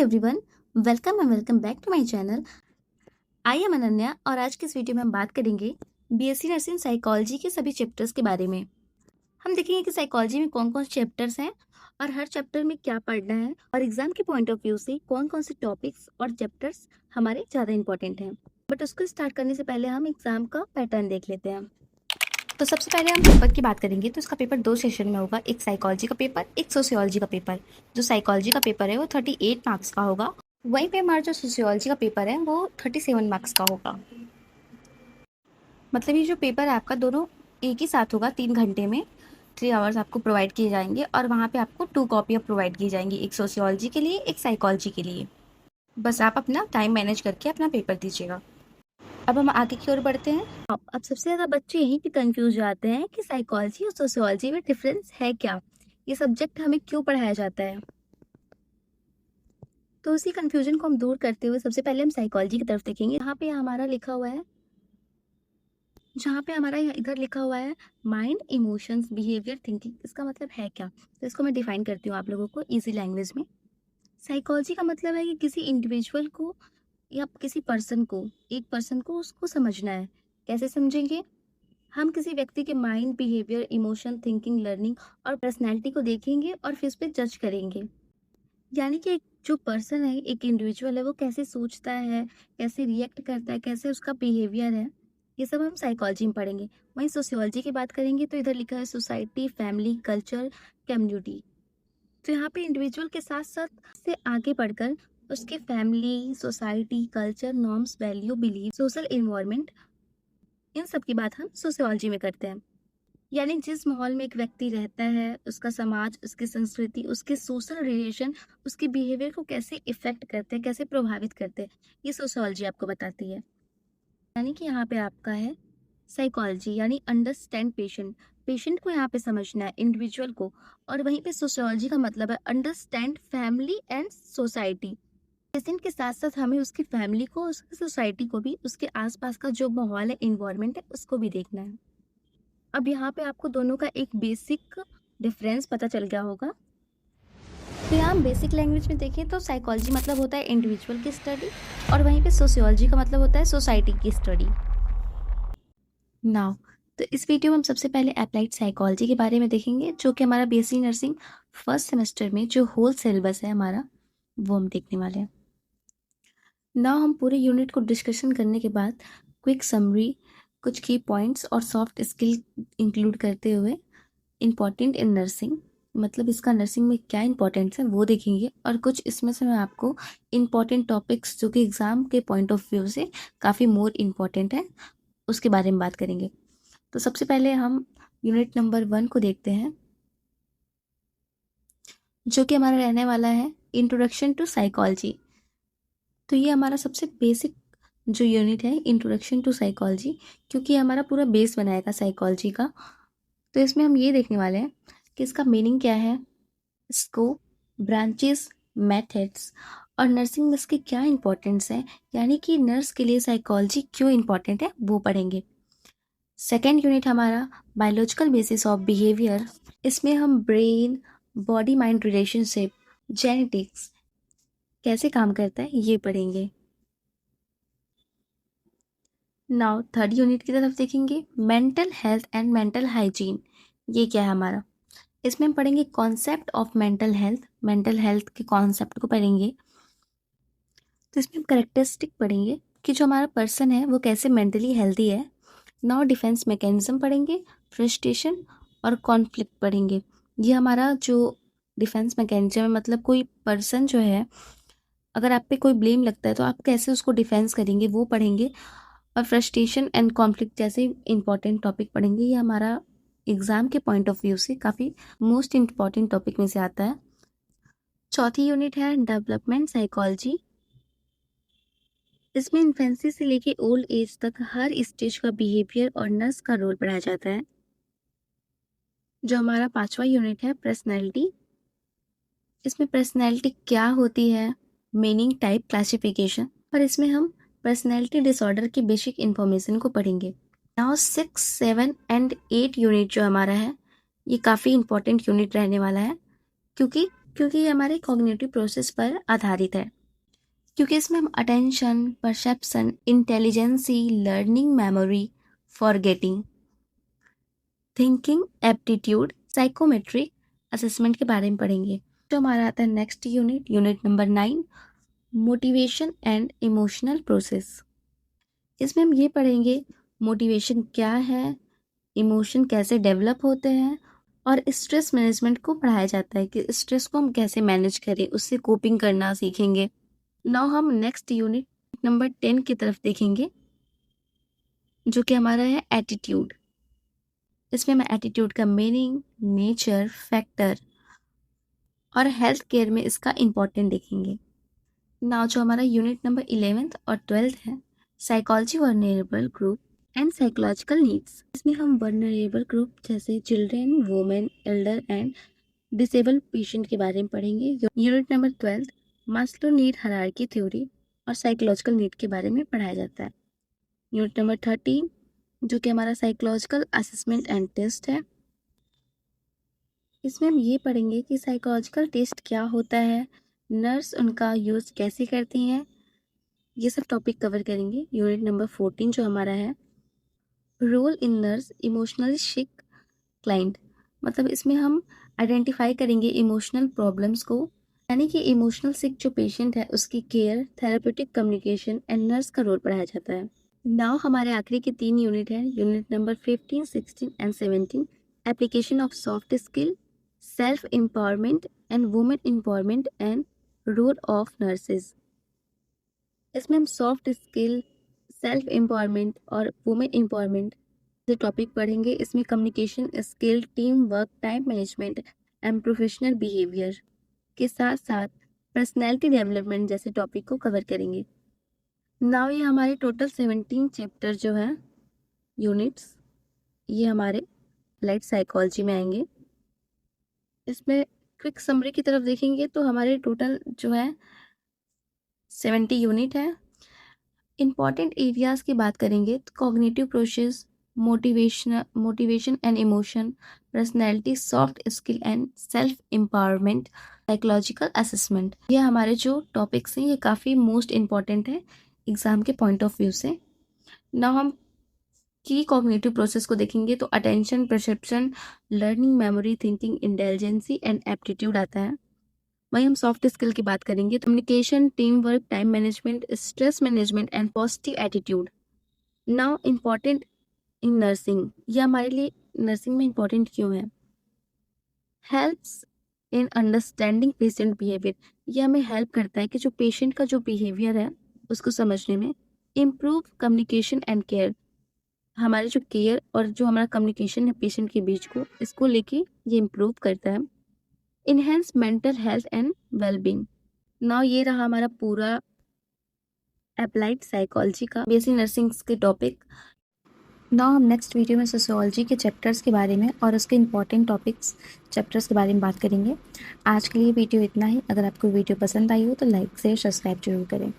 Everyone, welcome back to my channel. I am Ananya और आज की इस वीडियो में हम बात करेंगे बीएससी नर्सिंग साइकोलॉजी के सभी चैप्टर्स के बारे में। हम देखेंगे कि साइकोलॉजी में कौन कौन से चैप्टर्स हैं और हर चैप्टर में क्या पढ़ना है और एग्जाम के पॉइंट ऑफ व्यू से कौन कौन से टॉपिक्स और चैप्टर्स हमारे ज़्यादा इंपॉर्टेंट हैं। बट उसको स्टार्ट करने से पहले हम एग्जाम का पैटर्न देख लेते हैं। तो सबसे पहले हम पेपर की बात करेंगे तो इसका पेपर 2 सेशन में होगा, एक साइकोलॉजी का पेपर, एक सोशियोलॉजी का पेपर। जो साइकोलॉजी का पेपर है वो 38 मार्क्स का होगा, वहीं पे हमारा जो सोशियोलॉजी का पेपर है वो 37 मार्क्स का होगा। मतलब ये जो पेपर है आपका दोनों एक ही साथ होगा, 3 घंटे में 3 आवर्स आपको प्रोवाइड किए जाएंगे और वहाँ पे आपको 2 कॉपियाँ प्रोवाइड की जाएंगी, एक सोशियोलॉजी के लिए, एक साइकोलॉजी के लिए। बस आप अपना टाइम मैनेज करके अपना पेपर दीजिएगा। अब हम आगे की ओर बढ़ते हैं। अब सबसे ज़्यादा बच्चे यहीं पे कंफ्यूज हो जाते हैं कि साइकोलॉजी और सोशियोलॉजी में डिफरेंस है क्या, ये सब्जेक्ट हमें क्यों पढ़ाया जाता है। तो उसी कंफ्यूजन को हम दूर करते हुए सबसे पहले हम साइकोलॉजी की तरफ देखेंगे। यहाँ पे हमारा लिखा हुआ है, जहाँ पे हमारा इधर लिखा हुआ है माइंड, इमोशंस, बिहेवियर, थिंकिंग। इसका मतलब है क्या, तो इसको मैं डिफाइन करती हूँ आप लोगों को इजी लैंग्वेज में। साइकोलॉजी का मतलब है कि किसी इंडिविजुअल को या किसी पर्सन को, एक पर्सन को उसको समझना है। कैसे समझेंगे? हम किसी व्यक्ति के mind, behaviour, emotion, thinking, learning और पर्सनैलिटी को देखेंगे और फिर उस पर जज करेंगे। यानी कि एक जो पर्सन है, एक इंडिविजुअल है, वो कैसे सोचता है, कैसे रिएक्ट करता है, कैसे उसका बिहेवियर है, ये सब हम साइकोलॉजी में पढ़ेंगे। वहीं सोशियोलॉजी की बात करेंगे तो इधर लिखा है सोसाइटी, फैमिली, कल्चर, कम्युनिटी। तो यहाँ पे इंडिविजुअल के साथ साथ से आगे बढ़कर उसके family, society, culture, norms, value, believe, social environment, इन सब की बात हम सोशियोलॉजी में करते हैं। यानी जिस माहौल में एक व्यक्ति रहता है, उसका समाज, उसकी संस्कृति, उसके सोशल रिलेशन, उसके बिहेवियर को कैसे इफेक्ट करते हैं, कैसे प्रभावित करते हैं, ये सोशियोलॉजी आपको बताती है। यानी कि यहाँ पे आपका है साइकोलॉजी, यानी अंडरस्टैंड पेशेंट। पेशेंट को यहाँ पे समझना है, इंडिविजुअल को। और वहीं पे सोशियोलॉजी का मतलब है understand family and society. Patient के साथ साथ हमें उसकी फैमिली को, उसकी सोसाइटी को भी, उसके आसपास का जो माहौल है, इन्वायरमेंट है, उसको भी देखना है। अब यहाँ पे आपको दोनों का एक बेसिक डिफरेंस पता चल गया होगा। तो यहाँ हम बेसिक लैंग्वेज में देखें तो साइकोलॉजी मतलब होता है इंडिविजुअल की स्टडी और वहीं पे सोशियोलॉजी का मतलब होता है सोसाइटी की स्टडी। नाउ तो इस वीडियो में हम सबसे पहले अप्लाइड साइकोलॉजी के बारे में देखेंगे, जो कि हमारा बीएससी नर्सिंग फर्स्ट सेमेस्टर में जो होल सिलेबस है हमारा, वो हम देखने वाले हैं। नाउ हम पूरे यूनिट को डिस्कशन करने के बाद क्विक समरी, कुछ की पॉइंट्स और सॉफ्ट स्किल इंक्लूड करते हुए इम्पॉर्टेंट इन नर्सिंग, मतलब इसका नर्सिंग में क्या इंपॉर्टेंस है वो देखेंगे। और कुछ इसमें से मैं आपको इम्पॉर्टेंट टॉपिक्स जो कि एग्ज़ाम के पॉइंट ऑफ व्यू से काफ़ी मोर इम्पॉर्टेंट है, उसके बारे में बात करेंगे। तो सबसे पहले हम यूनिट नंबर 1 को देखते हैं, जो कि हमारा रहने वाला है इंट्रोडक्शन टू साइकोलॉजी। तो ये हमारा सबसे बेसिक जो यूनिट है, इंट्रोडक्शन टू साइकोलॉजी, क्योंकि हमारा पूरा बेस बनाएगा साइकोलॉजी का। तो इसमें हम ये देखने वाले हैं कि इसका मीनिंग क्या है, स्कोप, ब्रांचेस, मेथड्स और नर्सिंग में इसकी क्या इंपॉर्टेंस है, यानी कि नर्स के लिए साइकोलॉजी क्यों इंपॉर्टेंट है, वो पढ़ेंगे। सेकेंड यूनिट हमारा बायोलॉजिकल बेसिस ऑफ बिहेवियर। इसमें हम brain, body mind relationship, genetics कैसे काम करता है, ये पढ़ेंगे। नाउ थर्ड यूनिट की तरफ देखेंगे, mental health and mental hygiene. ये क्या है हमारा, इसमें हम पढ़ेंगे concept of mental health, mental health के कॉन्सेप्ट को पढ़ेंगे। तो इसमें हम करेक्टरिस्टिक पढ़ेंगे कि जो हमारा पर्सन है वो कैसे मेंटली हेल्दी है। नाउ डिफेंस मैकेनिज्म पढ़ेंगे, फ्रस्ट्रेशन और कॉन्फ्लिक्ट पढ़ेंगे। ये हमारा जो डिफेंस मैकेनिज्म है, मतलब कोई पर्सन जो है, अगर आप पे कोई ब्लेम लगता है तो आप कैसे उसको डिफेंस करेंगे, वो पढ़ेंगे। और फ्रस्ट्रेशन एंड कॉन्फ्लिक्ट जैसे इंपॉर्टेंट टॉपिक पढ़ेंगे। ये हमारा एग्ज़ाम के पॉइंट ऑफ व्यू से काफ़ी मोस्ट इम्पॉर्टेंट टॉपिक में से आता है। चौथी यूनिट है डेवलपमेंट साइकोलॉजी। इसमें इन्फेंसी से लेके ओल्ड एज तक हर स्टेज का बिहेवियर और नर्स का रोल पढ़ाया जाता है। जो हमारा पांचवा यूनिट है पर्सनैलिटी। इसमें पर्सनैलिटी क्या होती है, मीनिंग, टाइप, क्लासिफिकेशन, और इसमें हम पर्सनैलिटी डिसऑर्डर की बेसिक इन्फॉर्मेशन को पढ़ेंगे। नाउ 6, 7 एंड 8 यूनिट जो हमारा है, ये काफ़ी इंपॉर्टेंट यूनिट रहने वाला है, क्योंकि क्योंकि ये हमारे कॉग्निटिव प्रोसेस पर आधारित है, क्योंकि इसमें हम attention, perception, intelligency, learning, memory, forgetting, thinking, aptitude, psychometric assessment के बारे में पढ़ेंगे। जो हमारा आता है next unit, unit number 9, motivation and emotional process. इसमें हम ये पढ़ेंगे मोटिवेशन क्या है, इमोशन कैसे डेवलप होते हैं, और स्ट्रेस मैनेजमेंट को पढ़ाया जाता है कि स्ट्रेस को हम कैसे मैनेज करें, उससे कोपिंग करना सीखेंगे। नाउ हम नेक्स्ट यूनिट नंबर 10 की तरफ देखेंगे, जो कि हमारा है एटीट्यूड। इसमें हम एटीट्यूड का मीनिंग, नेचर, फैक्टर और हेल्थ केयर में इसका इम्पोर्टेंट देखेंगे। नाउ जो हमारा यूनिट नंबर 11th और 12th है, psychology vulnerable group and psychological needs. इसमें हम वर्नरेबल ग्रुप जैसे children, women, Elder and disabled patient के बारे में पढ़ेंगे। Unit number 12 Maslow need hierarchy theory और साइकोलॉजिकल नीड के बारे में पढ़ाया जाता है। यूनिट नंबर 13 जो कि हमारा साइकोलॉजिकल असेसमेंट एंड टेस्ट है। इसमें हम ये पढ़ेंगे कि साइकोलॉजिकल टेस्ट क्या होता है, नर्स उनका यूज़ कैसे करती हैं, ये सब टॉपिक कवर करेंगे। यूनिट नंबर 14 जो हमारा है role in nurse emotionally sick client, मतलब इसमें हम आइडेंटिफाई करेंगे इमोशनल प्रॉब्लम्स को, यानी कि इमोशनल सिक जो पेशेंट है उसकी care, therapeutic communication and nurse का रोल पढ़ाया जाता है। नाउ हमारे आखिरी के 3 यूनिट हैं, unit number 15, 16 and 17, application of soft skill, self empowerment and women empowerment and role of nurses. इसमें हम सॉफ्ट स्किल, सेल्फ एम्पावरमेंट और वुमेन एम्पावरमेंट से टॉपिक पढ़ेंगे। इसमें communication skill, team work, time management and professional behaviour के साथ साथ personality development जैसे टॉपिक को कवर करेंगे। नाउ ये हमारे टोटल 17 चैप्टर जो हैं यूनिट्स, ये हमारे अप्लाइड साइकोलॉजी में आएंगे। इसमें क्विक समरी की तरफ देखेंगे तो हमारे टोटल जो है 70 यूनिट है। इम्पॉर्टेंट एरियाज की बात करेंगे तो cognitive process, motivation and emotion, personality, soft skill and self empowerment, psychological assessment, ये हमारे जो टॉपिक्स हैं ये काफ़ी मोस्ट इम्पॉर्टेंट है एग्जाम के पॉइंट ऑफ व्यू से। ना हम की कॉग्निटिव प्रोसेस को देखेंगे तो attention, perception, learning, memory, thinking, intelligence and aptitude आता है। वहीं हम सॉफ्ट स्किल की बात करेंगे, communication, team work, time management, stress management and positive attitude. Now important in nursing, यह हमारे लिए नर्सिंग में इम्पॉर्टेंट क्यों है? Helps in understanding patient behaviour, यह हमें हेल्प करता है कि जो पेशेंट का जो बिहेवियर है उसको समझने में। इम्प्रूव कम्युनिकेशन एंड केयर, हमारे जो केयर और जो हमारा कम्युनिकेशन है पेशेंट के बीच को, इसको लेके ये इम्प्रूव करता है। Enhance mental health and wellbeing. Now ये रहा हमारा पूरा अप्लाइड साइकोलॉजी का बीएससी नर्सिंग के टॉपिक। नाउ हम नेक्स्ट वीडियो में सोशियोलॉजी के चैप्टर्स के बारे में और उसके इंपॉर्टेंट टॉपिक्स चैप्टर्स के बारे में बात करेंगे। आज के लिए वीडियो इतना ही। अगर आपको वीडियो पसंद आई हो तो लाइक, शेयर, सब्सक्राइब जरूर करें।